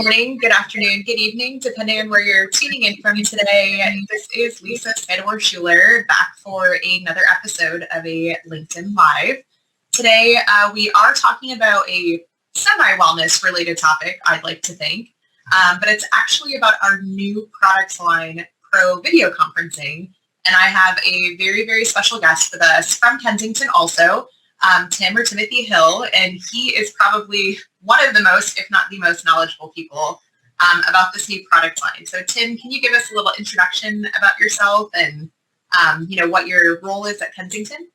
morning, good afternoon, good evening, depending on where you're tuning in from today. This is Lisa Skidmore-Schuler back for another episode of a LinkedIn Live. Today, we are talking about a semi-wellness related topic, I'd like to think, but it's actually about our new product line, Pro Video Conferencing. And I have a very, very special guest with us from Kensington also, Tim or Timothy Hill, and he is probably one of the most, if not the most knowledgeable people about this new product line. So Tim, can you give us a little introduction about yourself and what your role is at Kensington?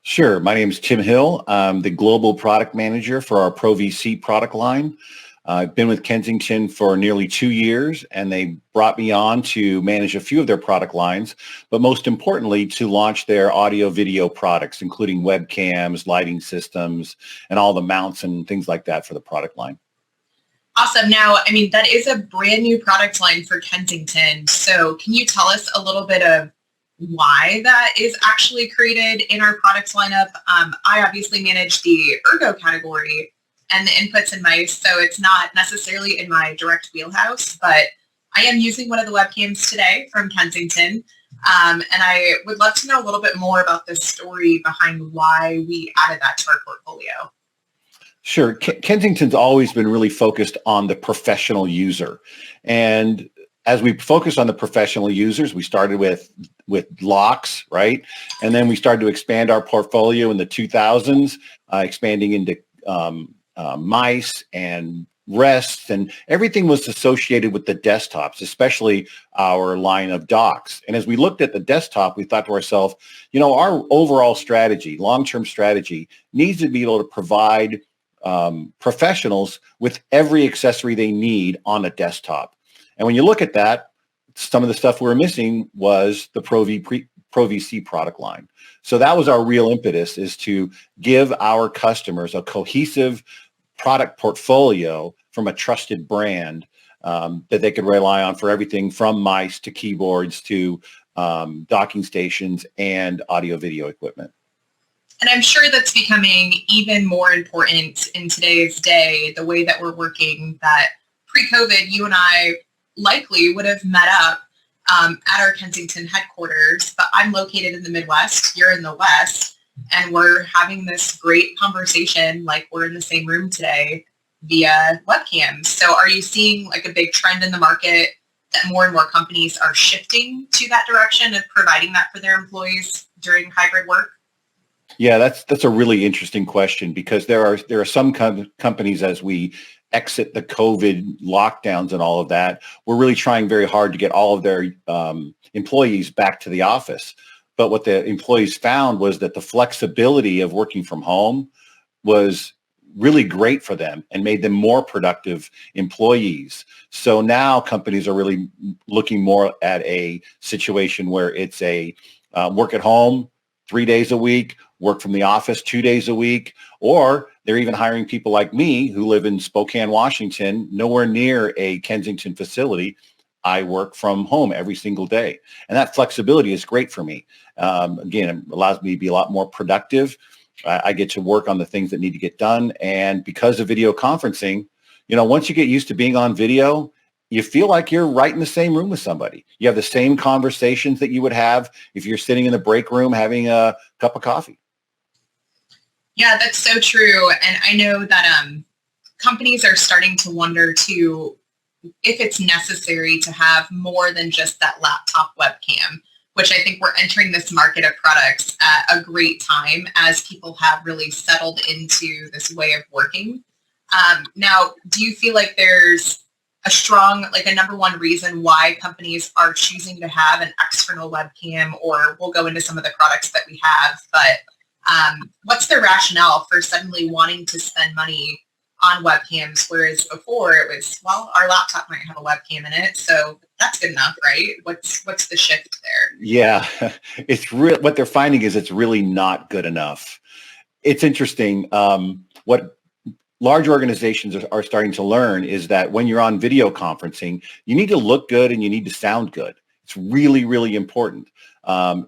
Sure. My name is Tim Hill. I'm the global product manager for our Pro VC product line. I've been with Kensington for nearly 2 years, and they brought me on to manage a few of their product lines, but most importantly, to launch their audio-video products, including webcams, lighting systems, and all the mounts and things like that for the product line. Awesome. Now, that is a brand new product line for Kensington. So can you tell us a little bit of why that is actually created in our product lineup? I obviously manage the ergo category and the inputs and mice, so it's not necessarily in my direct wheelhouse, but I am using one of the webcams today from Kensington, and I would love to know a little bit more about the story behind why we added that to our portfolio. Sure. Kensington's always been really focused on the professional user, and as we focus on the professional users, we started with locks, right? And then we started to expand our portfolio in the 2000s, expanding into mice and rests, and everything was associated with the desktops, especially our line of docks. And as we looked at the desktop, we thought to ourselves, our overall strategy, long-term strategy, needs to be able to provide professionals with every accessory they need on a desktop. And when you look at that, some of the stuff we were missing was the Pro VC product line. So that was our real impetus, is to give our customers a cohesive product portfolio from a trusted brand that they could rely on for everything from mice to keyboards to docking stations and audio-video equipment. And I'm sure that's becoming even more important in today's day, the way that we're working, that pre-COVID, you and I likely would have met up at our Kensington headquarters, but I'm located in the Midwest, you're in the West, and we're having this great conversation like we're in the same room today via webcams. So are you seeing like a big trend in the market that more and more companies are shifting to that direction of providing that for their employees during hybrid work? Yeah, that's a really interesting question, because there are some companies, as we exit the COVID lockdowns and all of that, we're really trying very hard to get all of their employees back to the office. But what the employees found was that the flexibility of working from home was really great for them and made them more productive employees. So now companies are really looking more at a situation where it's a work at home 3 days a week, work from the office 2 days a week, or they're even hiring people like me who live in Spokane, Washington, nowhere near a Kensington facility. I work from home every single day. And that flexibility is great for me. Again, it allows me to be a lot more productive. I get to work on the things that need to get done. And because of video conferencing, once you get used to being on video, you feel like you're right in the same room with somebody. You have the same conversations that you would have if you're sitting in the break room having a cup of coffee. Yeah, that's so true. And I know that companies are starting to wonder too, if it's necessary to have more than just that laptop webcam, which I think we're entering this market of products at a great time as people have really settled into this way of working. Now, do you feel like there's a strong, a number one reason why companies are choosing to have an external webcam, or we'll go into some of the products that we have, but what's the rationale for suddenly wanting to spend money on webcams, whereas before it was, well, our laptop might have a webcam in it, so that's good enough, right? What's the shift there? Yeah, it's real. What they're finding is it's really not good enough. It's interesting. What large organizations are starting to learn is that when you're on video conferencing, you need to look good and you need to sound good. It's really, really important.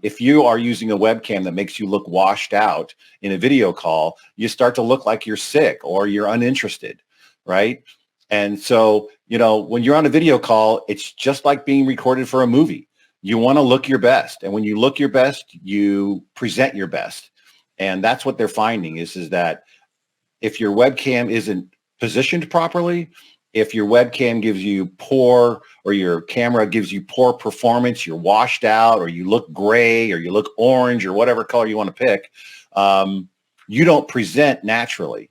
If you are using a webcam that makes you look washed out in a video call, you start to look like you're sick or you're uninterested, right? And so, when you're on a video call, it's just like being recorded for a movie. You want to look your best. And when you look your best, you present your best. And that's what they're finding is that if your webcam isn't positioned properly, if your webcam gives you poor, or your camera gives you poor performance, you're washed out, or you look gray, or you look orange, or whatever color you want to pick, you don't present naturally.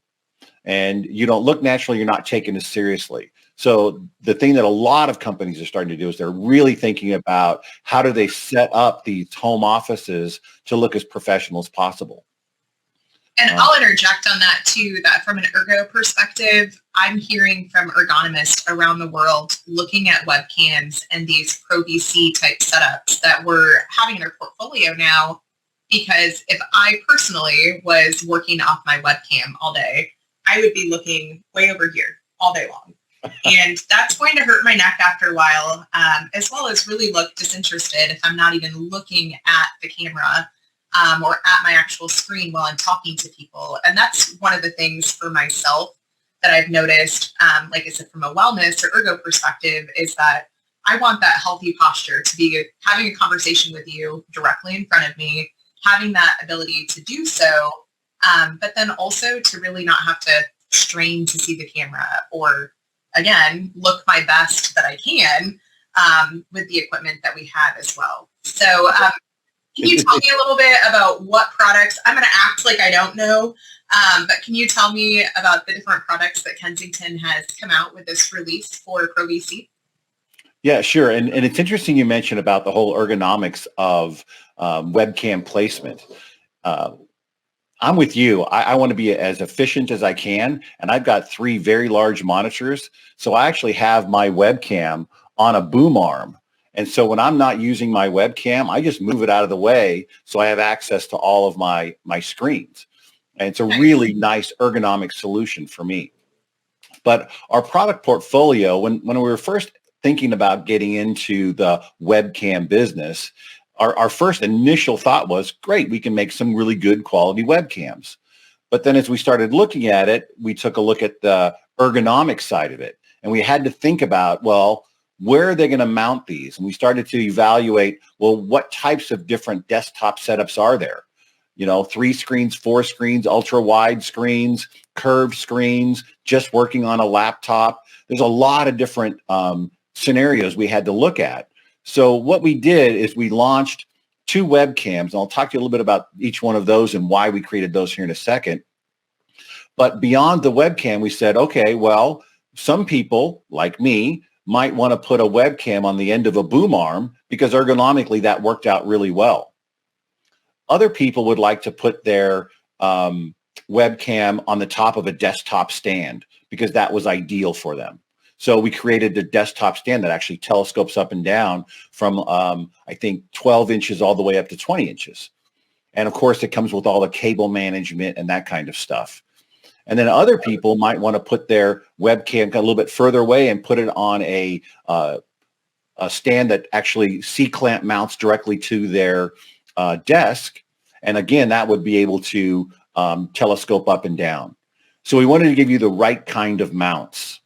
And you don't look natural, you're not taken as seriously. So the thing that a lot of companies are starting to do is they're really thinking about how do they set up these home offices to look as professional as possible. And I'll interject on that too, that from an ergo perspective, I'm hearing from ergonomists around the world looking at webcams and these Pro VC type setups that we're having in our portfolio now, because if I personally was working off my webcam all day, I would be looking way over here all day long. And that's going to hurt my neck after a while, as well as really look disinterested if I'm not even looking at the camera or at my actual screen while I'm talking to people. And that's one of the things for myself that I've noticed, like I said, from a wellness or ergo perspective, is that I want that healthy posture to be having a conversation with you directly in front of me, having that ability to do so, but then also to really not have to strain to see the camera or, again, look my best that I can with the equipment that we have as well. So can you tell me a little bit about what products, I'm going to act like I don't know, but can you tell me about the different products that Kensington has come out with this release for Pro VC? Yeah, sure. And it's interesting you mentioned about the whole ergonomics of webcam placement. I'm with you. I want to be as efficient as I can. And I've got 3 very large monitors. So I actually have my webcam on a boom arm. And so when I'm not using my webcam, I just move it out of the way so I have access to all of my screens. And it's a really nice ergonomic solution for me. But our product portfolio, when we were first thinking about getting into the webcam business, our first initial thought was, great, we can make some really good quality webcams. But then as we started looking at it, we took a look at the ergonomic side of it. And we had to think about, well, where are they going to mount these? And we started to evaluate, well, what types of different desktop setups are there? 3 screens, 4 screens, ultra wide screens, curved screens, just working on a laptop. There's a lot of different scenarios we had to look at. So what we did is we launched 2 webcams, and I'll talk to you a little bit about each one of those and why we created those here in a second. But beyond the webcam, we said, okay, well, some people like me might want to put a webcam on the end of a boom arm because ergonomically that worked out really well. Other people would like to put their webcam on the top of a desktop stand because that was ideal for them. So we created the desktop stand that actually telescopes up and down from, I think, 12 inches all the way up to 20 inches. And of course, it comes with all the cable management and that kind of stuff. And then other people might want to put their webcam a little bit further away and put it on a stand that actually C-clamp mounts directly to their desk. And again, that would be able to telescope up and down. So we wanted to give you the right kind of mounts.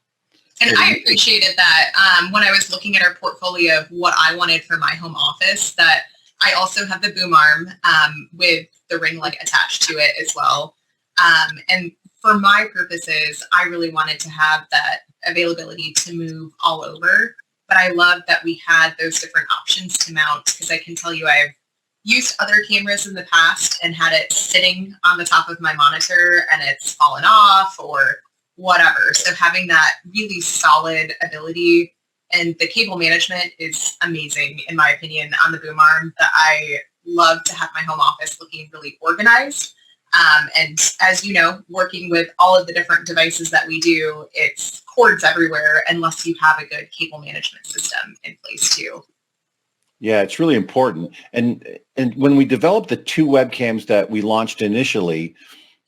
And I appreciated that when I was looking at our portfolio of what I wanted for my home office, that I also have the boom arm with the ring light attached to it as well. And for my purposes, I really wanted to have that availability to move all over. But I love that we had those different options to mount, because I can tell you I've used other cameras in the past and had it sitting on the top of my monitor and it's fallen off or whatever. So having that really solid ability, and the cable management is amazing in my opinion on the boom arm, that I love to have my home office looking really organized. And as you know, working with all of the different devices that we do, it's cords everywhere unless you have a good cable management system in place too. Yeah, it's really important. And when we developed the 2 webcams that we launched initially,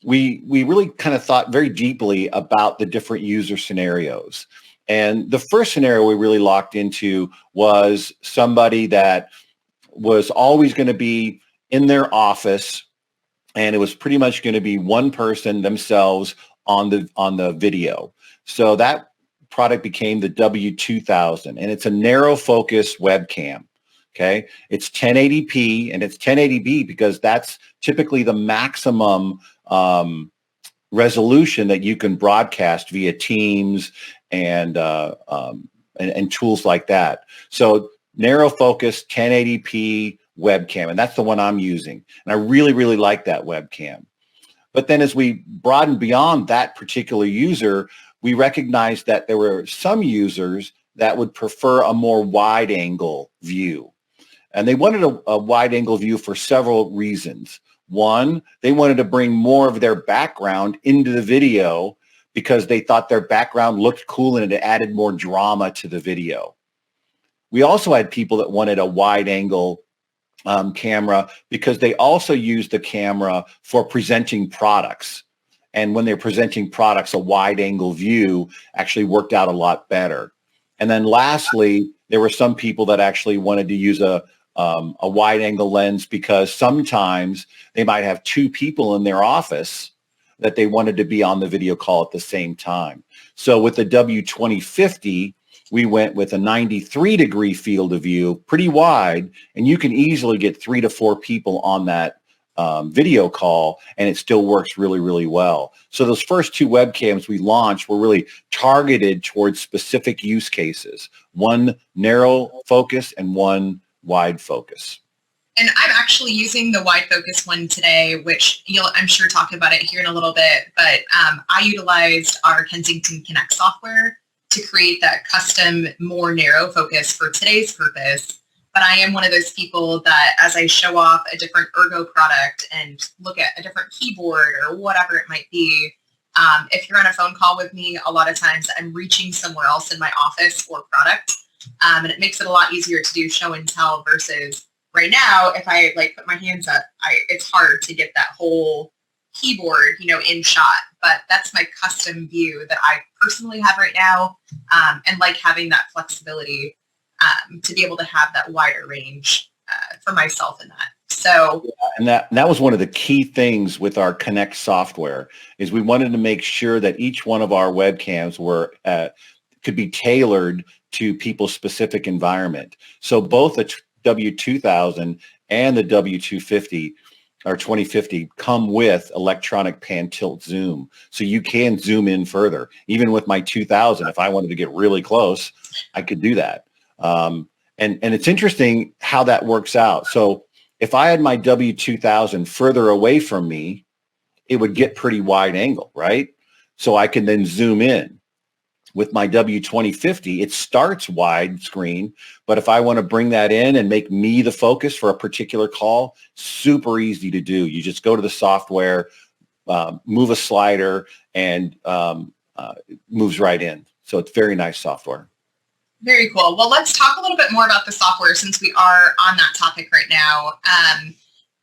we really kind of thought very deeply about the different user scenarios. And the first scenario we really locked into was somebody that was always going to be in their office, and it was pretty much going to be one person themselves on the video. So that product became the W2000, and it's a narrow focus webcam. Okay, it's 1080p, and it's 1080p because that's typically the maximum resolution that you can broadcast via Teams and tools like that. So narrow focus 1080p webcam, and that's the one I'm using. And I really, really like that webcam. But then as we broaden beyond that particular user, we recognized that there were some users that would prefer a more wide angle view. And they wanted a wide angle view for several reasons. One, they wanted to bring more of their background into the video because they thought their background looked cool and it added more drama to the video. We also had people that wanted a wide angle camera because they also used the camera for presenting products. And when they're presenting products, a wide angle view actually worked out a lot better. And then lastly, there were some people that actually wanted to use a wide angle lens because sometimes they might have two people in their office that they wanted to be on the video call at the same time. So with the W2050, we went with a 93-degree field of view, pretty wide, and you can easily get 3 to 4 people on that video call, and it still works really, really well. So those first 2 webcams we launched were really targeted towards specific use cases, one narrow focus and one wide focus. And I'm actually using the wide focus one today, which you'll, I'm sure, talk about it here in a little bit, but I utilized our Kensington Konnect software to create that custom, more narrow focus for today's purpose. But I am one of those people that as I show off a different ergo product and look at a different keyboard or whatever it might be, if you're on a phone call with me, a lot of times I'm reaching somewhere else in my office for product. And it makes it a lot easier to do show and tell versus right now, if I like put my hands up, it's hard to get that whole keyboard, in shot. But that's my custom view that I personally have right now, and like having that flexibility to be able to have that wider range for myself in that. So, and that was one of the key things with our Konnect software is we wanted to make sure that each one of our webcams were could be tailored to people's specific environment. So both the W2000 and the W250 or 2050 come with electronic pan tilt zoom. So you can zoom in further. Even with my 2000, if I wanted to get really close, I could do that. And it's interesting how that works out. So if I had my W2000 further away from me, it would get pretty wide angle, right? So I can then zoom in. With my W2050, it starts widescreen, but if I want to bring that in and make me the focus for a particular call, super easy to do. You just go to the software, move a slider, and it moves right in. So it's very nice software. Very cool. Well, let's talk a little bit more about the software since we are on that topic right now.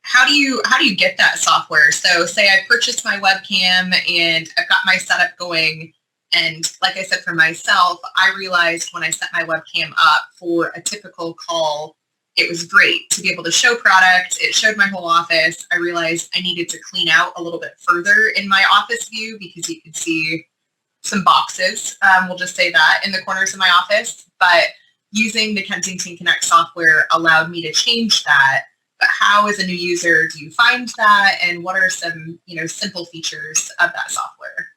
How do you get that software? So say I purchased my webcam and I've got my setup going. And like I said, for myself, I realized when I set my webcam up for a typical call, it was great to be able to show product. It showed my whole office. I realized I needed to clean out a little bit further in my office view because you could see some boxes, we'll just say that, in the corners of my office. But using the Kensington Konnect software allowed me to change that. But how, as a new user, do you find that? And what are some, simple features of that software?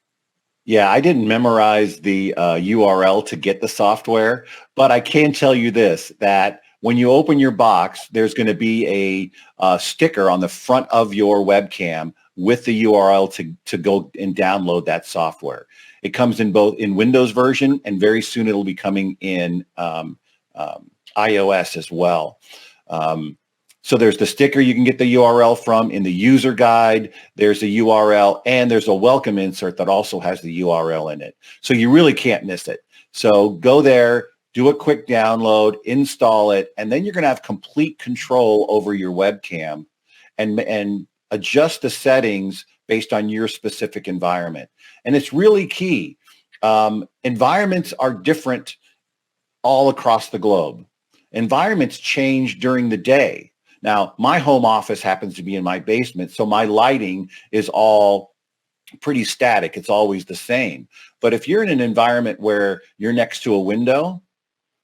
Yeah, I didn't memorize the URL to get the software, but I can tell you this, that when you open your box, there's going to be a sticker on the front of your webcam with the URL to go and download that software. It comes in both in Windows version, and very soon it'll be coming in iOS as well. So there's the sticker you can get the URL from. In the user guide, there's a URL, and there's a welcome insert that also has the URL in it. So you really can't miss it. So go there, do a quick download, install it, and then you're going to have complete control over your webcam and adjust the settings based on your specific environment. And it's really key. Environments are different all across the globe. Environments change during the day. Now, my home office happens to be in my basement, so my lighting is all pretty static. It's always the same. But if you're in an environment where you're next to a window,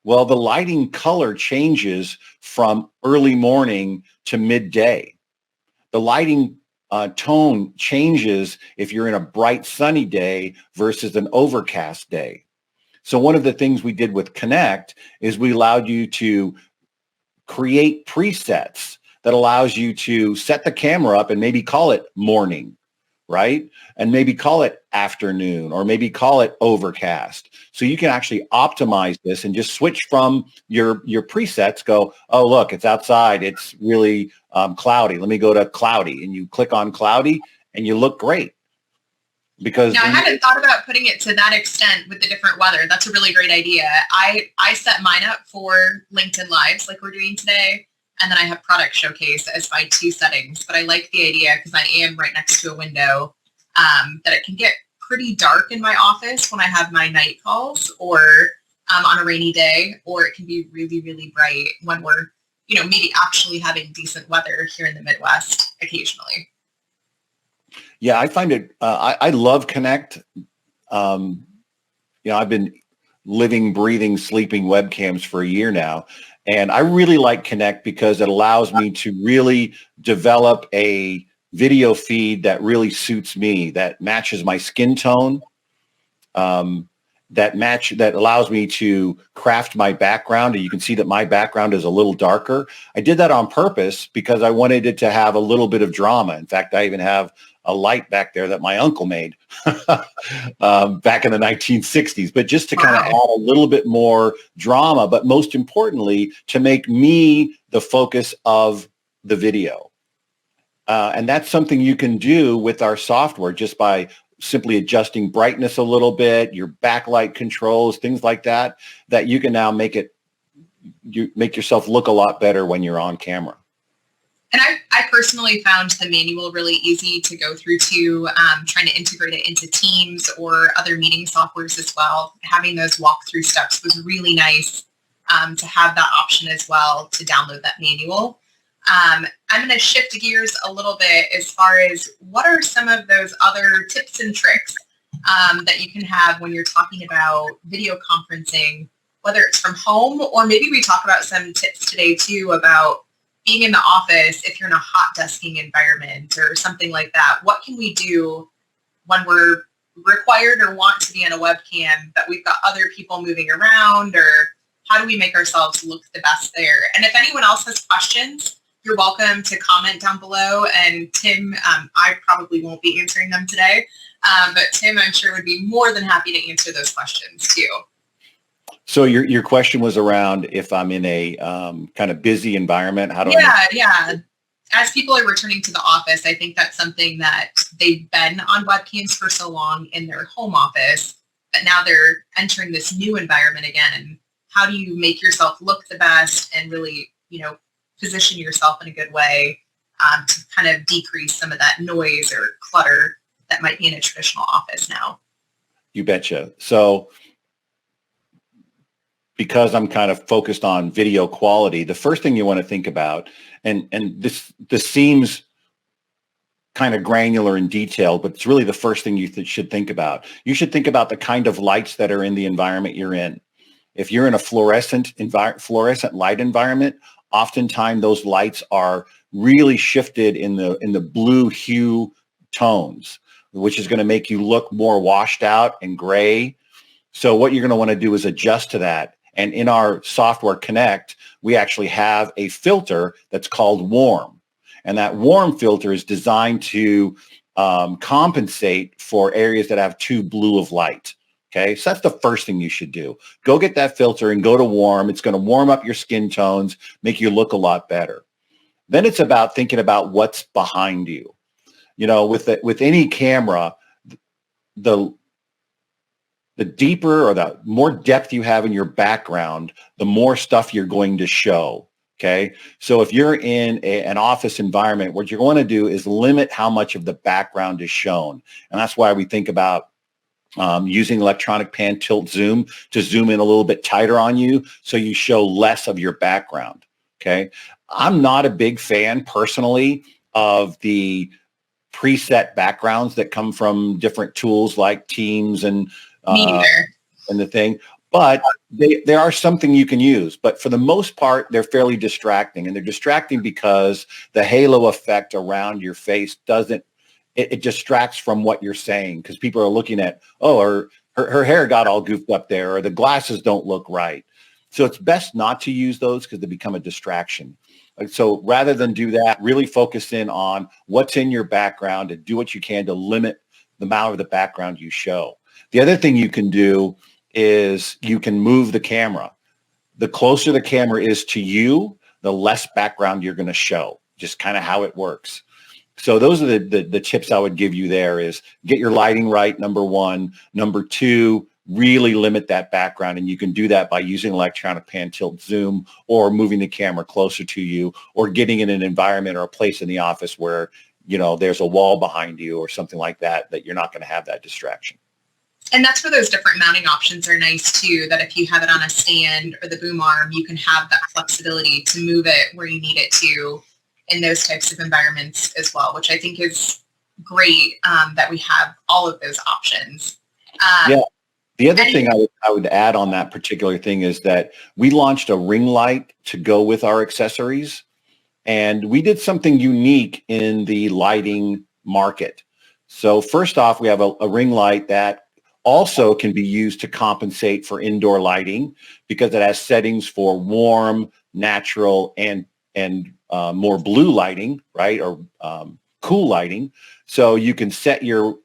well, the lighting color changes from early morning to midday. The lighting tone changes if you're in a bright sunny day versus an overcast day. So one of the things we did with Konnect is we allowed you to create presets that allows you to set the camera up and maybe call it morning, right? And maybe call it afternoon, or maybe call it overcast. So you can actually optimize this and just switch from your presets, go, oh, look, it's outside. It's really cloudy. Let me go to cloudy. And you click on cloudy and you look great. Because now, I hadn't thought about putting it to that extent with the different weather. That's a really great idea. I set mine up for LinkedIn Lives like we're doing today. And then I have product showcase as my 2 settings. But I like the idea because I am right next to a window that it can get pretty dark in my office when I have my night calls, or on a rainy day, or it can be really, really bright when we're, maybe actually having decent weather here in the Midwest occasionally. Yeah, I find it, I love Konnect. I've been living, breathing, sleeping webcams for a year now. And I really like Konnect because it allows me to really develop a video feed that really suits me, that matches my skin tone, that allows me to craft my background. And you can see that my background is a little darker. I did that on purpose because I wanted it to have a little bit of drama. In fact, I even have a light back there that my uncle made back in the 1960s, but just to kind of add a little bit more drama, but most importantly, to make me the focus of the video. And that's something you can do with our software just by simply adjusting brightness a little bit, your backlight controls, things like that, that you can now make yourself look a lot better when you're on camera. And I personally found the manual really easy to go through too, trying to integrate it into Teams or other meeting softwares as well. Having those walkthrough steps was really nice to have that option as well to download that manual. I'm going to shift gears a little bit as far as what are some of those other tips and tricks that you can have when you're talking about video conferencing, whether it's from home, or maybe we talk about some tips today too about being in the office if you're in a hot desking environment or something like that. What can we do when we're required or want to be on a webcam, but we've got other people moving around, or how do we make ourselves look the best there? And if anyone else has questions, you're welcome to comment down below. And Tim, I probably won't be answering them today, but Tim, I'm sure, would be more than happy to answer those questions too. So your question was around if I'm in a kind of busy environment, how do Yeah. As people are returning to the office, I think that's something that they've been on webcams for so long in their home office, but now they're entering this new environment again. How do you make yourself look the best and really, position yourself in a good way to kind of decrease some of that noise or clutter that might be in a traditional office now? You betcha. So because I'm kind of focused on video quality, the first thing you want to think about, and this seems kind of granular and detailed, but it's really the first thing you should think about. You should think about the kind of lights that are in the environment you're in. If you're in a fluorescent light environment, oftentimes those lights are really shifted in the blue hue tones, which is going to make you look more washed out and gray. So what you're going to want to do is adjust to that. And in our software Konnect, we actually have a filter that's called warm. And that warm filter is designed to compensate for areas that have too blue of light. Okay, so that's the first thing you should do. Go get that filter and go to warm. It's going to warm up your skin tones, make you look a lot better. Then it's about thinking about what's behind you. With any camera, the deeper or the more depth you have in your background, the more stuff you're going to show. Okay. So if you're in an office environment, what you're going to do is limit how much of the background is shown. And that's why we think about using electronic pan tilt zoom to zoom in a little bit tighter on you so you show less of your background. Okay. I'm not a big fan personally of the preset backgrounds that come from different tools like Teams and Me either. and the thing. But they are something you can use. But for the most part, they're fairly distracting. And they're distracting because the halo effect around your face it distracts from what you're saying, because people are looking at, oh, her hair got all goofed up there, or the glasses don't look right. So it's best not to use those because they become a distraction. So rather than do that, really focus in on what's in your background and do what you can to limit the amount of the background you show. The other thing you can do is you can move the camera. The closer the camera is to you, the less background you're going to show, just kind of how it works. So those are the tips I would give you there is get your lighting right, number one. Number two, really limit that background. And you can do that by using electronic pan, tilt, zoom, or moving the camera closer to you, or getting in an environment or a place in the office where, there's a wall behind you or something like that you're not going to have that distraction. And that's where those different mounting options are nice too, that if you have it on a stand or the boom arm, you can have that flexibility to move it where you need it to in those types of environments as well, which I think is great that we have all of those options. Yeah. The other thing I would add on that particular thing is that we launched a ring light to go with our accessories. And we did something unique in the lighting market. So first off, we have a ring light that also can be used to compensate for indoor lighting because it has settings for warm, natural, and more blue lighting, right? Or cool lighting. So you can set your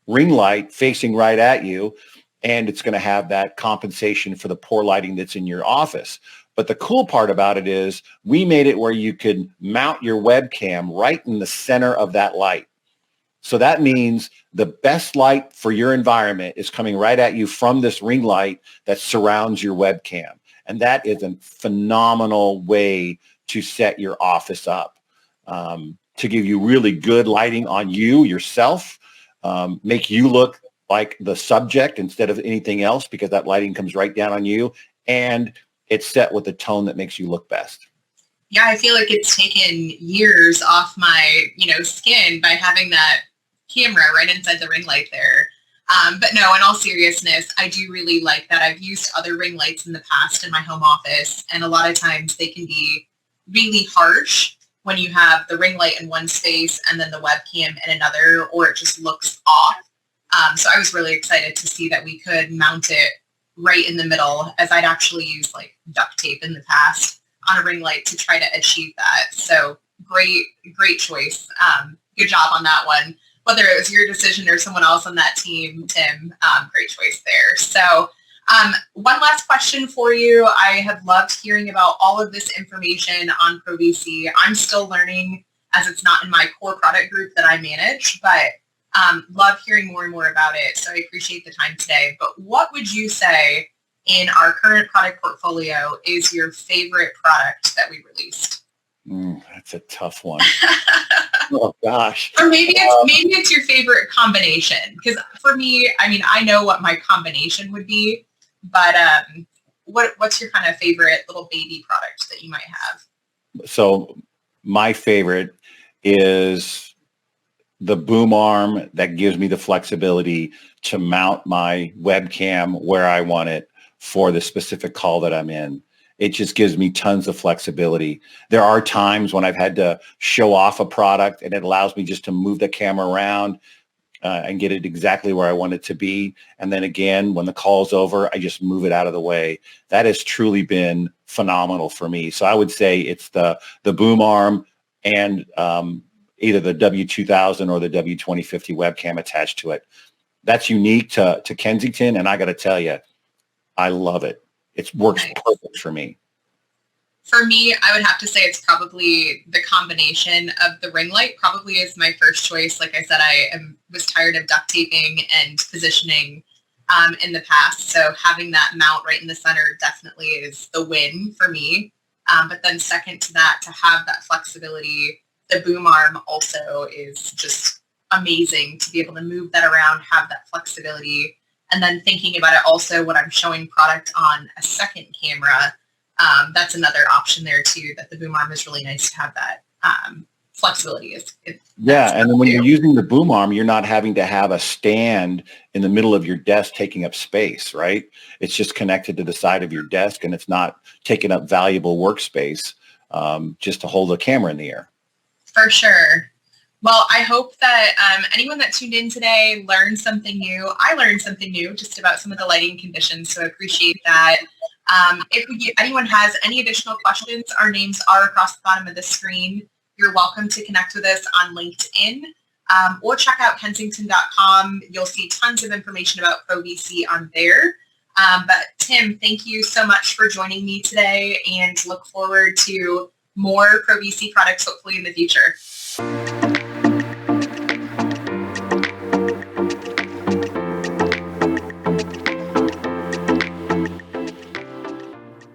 ring light facing right at you, and it's going to have that compensation for the poor lighting that's in your office. But the cool part about it is we made it where you could mount your webcam right in the center of that light. So that means the best light for your environment is coming right at you from this ring light that surrounds your webcam. And that is a phenomenal way to set your office up, to give you really good lighting on yourself, make you look like the subject instead of anything else, because that lighting comes right down on you, and it's set with a tone that makes you look best. Yeah, I feel like it's taken years off my, skin by having that camera right inside the ring light there. But no, in all seriousness, I do really like that. I've used other ring lights in the past in my home office, and a lot of times they can be really harsh when you have the ring light in one space and then the webcam in another, or it just looks off. So I was really excited to see that we could mount it right in the middle, as I'd actually used like duct tape in the past on a ring light to try to achieve that. So great choice. Good job on that one. Whether it was your decision or someone else on that team, Tim, great choice there. So one last question for you. I have loved hearing about all of this information on ProVC. I'm still learning, as it's not in my core product group that I manage, but love hearing more and more about it. So I appreciate the time today. But what would you say in our current product portfolio is your favorite product that we released? That's a tough one. Oh gosh. Or maybe it's your favorite combination. Because for me, I know what my combination would be, but what's your kind of favorite little baby product that you might have? So my favorite is the boom arm that gives me the flexibility to mount my webcam where I want it for the specific call that I'm in. It just gives me tons of flexibility. There are times when I've had to show off a product, and it allows me just to move the camera around and get it exactly where I want it to be. And then again, when the call's over, I just move it out of the way. That has truly been phenomenal for me. So I would say it's the boom arm and either the W2000 or the W2050 webcam attached to it. That's unique to Kensington, and I got to tell you, I love it. It works perfect for me. For me, I would have to say it's probably the combination of the ring light probably is my first choice. Like I said, was tired of duct taping and positioning in the past. So having that mount right in the center definitely is the win for me. But then second to that, to have that flexibility, the boom arm also is just amazing to be able to move that around, have that flexibility. And then thinking about it also when I'm showing product on a second camera, that's another option there too, that the boom arm is really nice to have that flexibility is Yeah, and then when you're using the boom arm, you're not having to have a stand in the middle of your desk taking up space, right? It's just connected to the side of your desk, and it's not taking up valuable workspace just to hold the camera in the air. For sure. Well, I hope that anyone that tuned in today learned something new. I learned something new just about some of the lighting conditions, so I appreciate that. If anyone has any additional questions, our names are across the bottom of the screen. You're welcome to connect with us on LinkedIn or check out Kensington.com. You'll see tons of information about ProVC on there. But Tim, thank you so much for joining me today, and look forward to more ProVC products hopefully in the future.